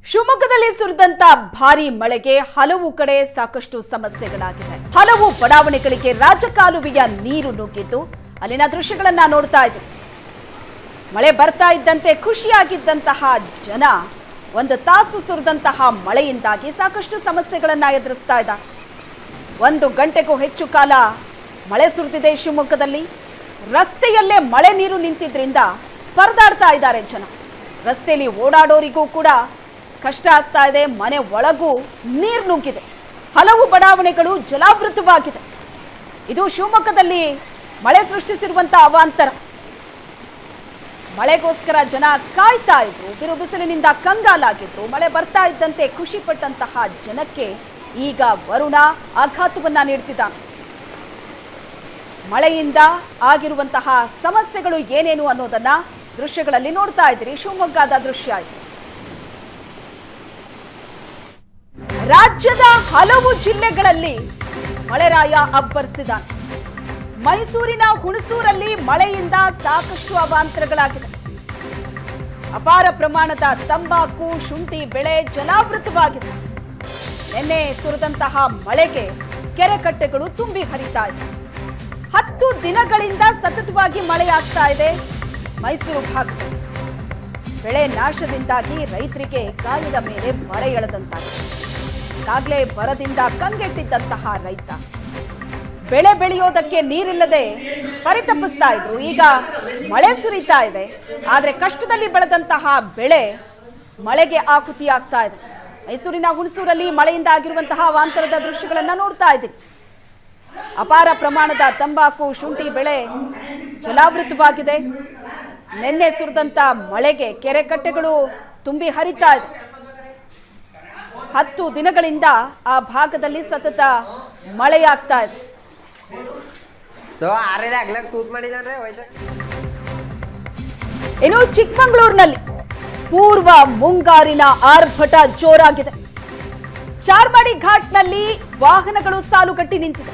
ಶಿವಮೊಗ್ಗದಲ್ಲಿ ಸುರಿದಂತ ಭಾರೀ ಮಳೆಗೆ ಹಲವು ಕಡೆ ಸಾಕಷ್ಟು ಸಮಸ್ಯೆಗಳಾಗಿವೆ. ಹಲವು ಬಡಾವಣೆಗಳಿಗೆ ರಾಜಕಾಲುವೆಯ ನೀರು ನುಗ್ಗಿದ್ದು ಅಲ್ಲಿನ ದೃಶ್ಯಗಳನ್ನ ನೋಡ್ತಾ ಇದ್ದೀವಿ. ಮಳೆ ಬರ್ತಾ ಇದ್ದಂತೆ ಖುಷಿಯಾಗಿದ್ದಂತಹ ಜನ ಒಂದು ತಾಸು ಸುರಿದಂತಹ ಮಳೆಯಿಂದಾಗಿ ಸಾಕಷ್ಟು ಸಮಸ್ಯೆಗಳನ್ನ ಎದುರಿಸ್ತಾ ಇದ್ದಾರೆ. 1 ಗಂಟೆಗೂ ಹೆಚ್ಚು ಕಾಲ ಮಳೆ ಸುರಿದಿದೆ ಶಿವಮೊಗ್ಗದಲ್ಲಿ. ರಸ್ತೆಯಲ್ಲೇ ಮಳೆ ನೀರು ನಿಂತಿದ್ರಿಂದ ಪರದಾಡ್ತಾ ಇದ್ದಾರೆ ಜನ. ರಸ್ತೆಯಲ್ಲಿ ಓಡಾಡೋರಿಗೂ ಕೂಡ ಕಷ್ಟ ಆಗ್ತಾ ಇದೆ. ಮನೆ ಒಳಗೂ ನೀರು ನುಗ್ಗಿದೆ. ಹಲವು ಬಡಾವಣೆಗಳು ಜಲಾವೃತವಾಗಿದೆ. ಇದು ಶಿವಮೊಗ್ಗದಲ್ಲಿ ಮಳೆ ಸೃಷ್ಟಿಸಿರುವಂತಹ ಅವಾಂತರ. ಮಳೆಗೋಸ್ಕರ ಜನ ಕಾಯ್ತಾ ಇದ್ರು, ಬಿರು ಬಿಸಿಲಿನಿಂದ ಕಂಗಾಲಾಗಿದ್ರು. ಮಳೆ ಬರ್ತಾ ಇದ್ದಂತೆ ಖುಷಿ ಪಟ್ಟಂತಹ ಜನಕ್ಕೆ ಈಗ ವರುಣ ಆಘಾತವನ್ನ ನೀಡ್ತಿದ್ದಾನೆ. ಮಳೆಯಿಂದ ಆಗಿರುವಂತಹ ಸಮಸ್ಯೆಗಳು ಏನೇನು ಅನ್ನೋದನ್ನ ದೃಶ್ಯಗಳಲ್ಲಿ ನೋಡ್ತಾ ಇದ್ದೀರಿ. ಶಿವಮೊಗ್ಗದ ದೃಶ್ಯ ಇದು. ರಾಜ್ಯದ ಹಲವು ಜಿಲ್ಲೆಗಳಲ್ಲಿ ಮಳೆರಾಯ ಅಬ್ಬರಿಸಿದ್ದಾನೆ. ಮೈಸೂರಿನ ಹುಣಸೂರಲ್ಲಿ ಮಳೆಯಿಂದ ಸಾಕಷ್ಟು ಅವಾಂತರಗಳಾಗಿದೆ. ಅಪಾರ ಪ್ರಮಾಣದ ತಂಬಾಕು, ಶುಂಠಿ ಬೆಳೆ ಜಲಾವೃತವಾಗಿದೆ. ನಿನ್ನೆ ಸುರಿದಂತಹ ಮಳೆಗೆ ಕೆರೆ ಕಟ್ಟೆಗಳು ತುಂಬಿ ಹರಿತಾ ಇದೆ. 10 ದಿನಗಳಿಂದ ಸತತವಾಗಿ ಮಳೆಯಾಗ್ತಾ ಇದೆ ಮೈಸೂರು ಭಾಗದಲ್ಲಿ. ಬೆಳೆ ನಾಶದಿಂದಾಗಿ ರೈತರಿಗೆ ಗಾಯದ ಮೇಲೆ ಬರ ಎಳೆದಂತಾಗಿದೆ. ಈಗಾಗಲೇ ಬರದಿಂದ ಕಂಗೆಟ್ಟಿದ್ದಂತಹ ರೈತ ಬೆಳೆ ಬೆಳೆಯೋದಕ್ಕೆ ನೀರಿಲ್ಲದೆ ಪರಿತಪಿಸ್ತಾ ಇದ್ರು. ಈಗ ಮಳೆ ಸುರಿತಾ ಇದೆ, ಆದರೆ ಕಷ್ಟದಲ್ಲಿ ಬೆಳೆದಂತಹ ಬೆಳೆ ಮಳೆಗೆ ಆಹುತಿಯಾಗ್ತಾ ಇದೆ. ಮೈಸೂರಿನ ಹುಣಸೂರಲ್ಲಿ ಮಳೆಯಿಂದ ಆಗಿರುವಂತಹ ಅವಾಂತರದ ದೃಶ್ಯಗಳನ್ನ ನೋಡ್ತಾ ಇದ್ದೀವಿ. ಅಪಾರ ಪ್ರಮಾಣದ ತಂಬಾಕು, ಶುಂಠಿ ಬೆಳೆ ಜಲಾವೃತವಾಗಿದೆ. ನಿನ್ನೆ ಸುರಿದಂತ ಮಳೆಗೆ ಕೆರೆ ಕಟ್ಟೆಗಳು ತುಂಬಿ ಹರಿತಾ ಇದೆ. 10 ದಿನಗಳಿಂದ ಆ ಭಾಗದಲ್ಲಿ ಸತತ ಮಳೆಯಾಗ್ತಾ ಇದೆ. ಇನ್ನು ಚಿಕ್ಕಮಗಳೂರಿನಲ್ಲಿ ಪೂರ್ವ ಮುಂಗಾರಿನ ಆರ್ಭಟ ಜೋರಾಗಿದೆ. ಚಾರ್ಮಾಡಿ ಘಾಟ್ನಲ್ಲಿ ವಾಹನಗಳು ಸಾಲುಗಟ್ಟಿ ನಿಂತಿದೆ.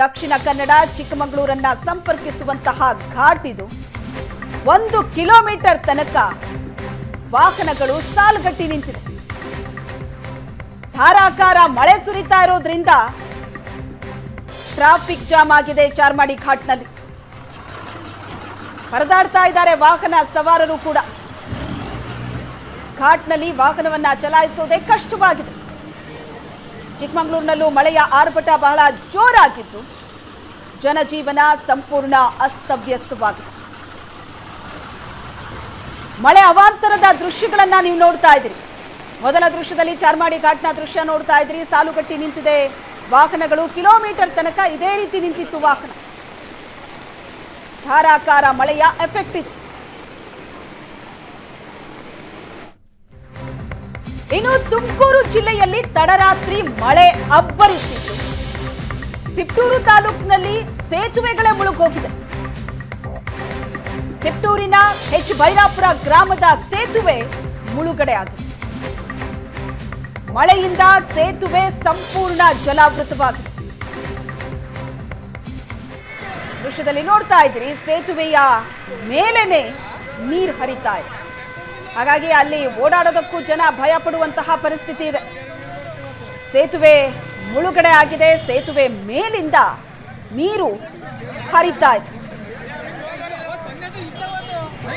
ದಕ್ಷಿಣ ಕನ್ನಡ ಚಿಕ್ಕಮಗಳೂರನ್ನ ಸಂಪರ್ಕಿಸುವಂತಹ ಘಾಟ್ ಇದು. 1 ಕಿಲೋಮೀಟರ್ ತನಕ ವಾಹನಗಳು ಸಾಲುಗಟ್ಟಿ ನಿಂತಿದೆ. ಧಾರಾಕಾರ ಮಳೆ ಸುರಿತಾ ಇರೋದ್ರಿಂದ ಟ್ರಾಫಿಕ್ ಜಾಮ್ ಆಗಿದೆ. ಚಾರ್ಮಾಡಿ ಘಾಟ್ನಲ್ಲಿ ಪರದಾಡ್ತಾ ಇದ್ದಾರೆ ವಾಹನ ಸವಾರರು ಕೂಡ. ಘಾಟ್ನಲ್ಲಿ ವಾಹನವನ್ನ ಚಲಾಯಿಸೋದೇ ಕಷ್ಟವಾಗಿದೆ. ಚಿಕ್ಕಮಗಳೂರಿನಲ್ಲೂ ಮಳೆಯ ಆರ್ಭಟ ಬಹಳ ಜೋರಾಗಿದ್ದು ಜನಜೀವನ ಸಂಪೂರ್ಣ ಅಸ್ತವ್ಯಸ್ತವಾಗಿದೆ. ಮಳೆ ಅವಾಂತರದ ದೃಶ್ಯಗಳನ್ನ ನೀವು ನೋಡ್ತಾ ಇದ್ದೀರಿ. ಮೊದಲ ದೃಶ್ಯದಲ್ಲಿ ಚಾರ್ಮಾಡಿ ಘಾಟ್ನ ದೃಶ್ಯ ನೋಡ್ತಾ ಇದ್ರಿ. ಸಾಲುಗಟ್ಟಿ ನಿಂತಿದೆ ವಾಹನಗಳು. ಕಿಲೋಮೀಟರ್ ತನಕ ಇದೇ ರೀತಿ ನಿಂತಿತ್ತು ವಾಹನ. ಧಾರಾಕಾರ ಮಳೆಯ ಎಫೆಕ್ಟ್ ಇದು. ಇನ್ನು ತುಮಕೂರು ಜಿಲ್ಲೆಯಲ್ಲಿ ತಡರಾತ್ರಿ ಮಳೆ ಅಬ್ಬರಿಸಿತ್ತು. ತಿಪ್ಟೂರು ತಾಲೂಕಿನಲ್ಲಿ ಸೇತುವೆಗಳೇ ಮುಳುಗೋಗಿದೆ. ತಿಪ್ಟೂರಿನ ಎಚ್ ಬೈರಾಪುರ ಗ್ರಾಮದ ಸೇತುವೆ ಮುಳುಗಡೆ ಆಗಿದೆ. ಮಳೆಯಿಂದ ಸೇತುವೆ ಸಂಪೂರ್ಣ ಜಲಾವೃತವಾಗಿದೆ. ದೃಶ್ಯದಲ್ಲಿ ನೋಡ್ತಾ ಇದ್ದೀರಿ, ಸೇತುವೆಯ ಮೇಲೇನೆ ನೀರು ಹರಿತಾ ಇದೆ. ಹಾಗಾಗಿ ಅಲ್ಲಿ ಓಡಾಡೋದಕ್ಕೂ ಜನ ಭಯ ಪಡುವಂತಹ ಪರಿಸ್ಥಿತಿ ಇದೆ. ಸೇತುವೆ ಮುಳುಗಡೆ ಆಗಿದೆ. ಸೇತುವೆ ಮೇಲಿಂದ ನೀರು ಹರಿತಾ ಇದೆ.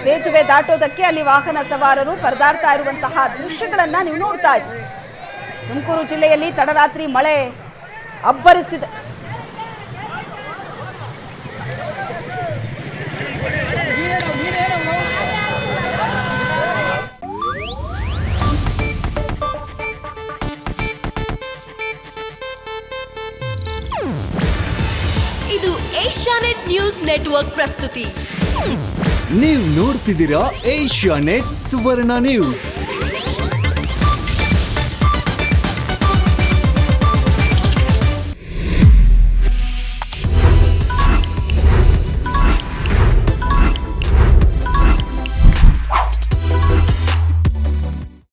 ಸೇತುವೆ ದಾಟೋದಕ್ಕೆ ಅಲ್ಲಿ ವಾಹನ ಸವಾರರು ಪರದಾಡ್ತಾ ಇರುವಂತಹ ದೃಶ್ಯಗಳನ್ನ ನೀವು ನೋಡ್ತಾ ಇದ್ದೀರಿ. ತುಮಕೂರು ಜಿಲ್ಲೆಯಲ್ಲಿ ತಡರಾತ್ರಿ ಮಳೆ ಅಬ್ಬರಿಸಿದೆ. ಇದು ಏಷ್ಯಾನೆಟ್ ನ್ಯೂಸ್ ನೆಟ್ವರ್ಕ್ ಪ್ರಸ್ತುತಿ. ನೀವು ನೋಡ್ತಿದ್ದೀರಾ ಏಷ್ಯಾನೆಟ್ ಸುವರ್ಣ ನ್ಯೂಸ್.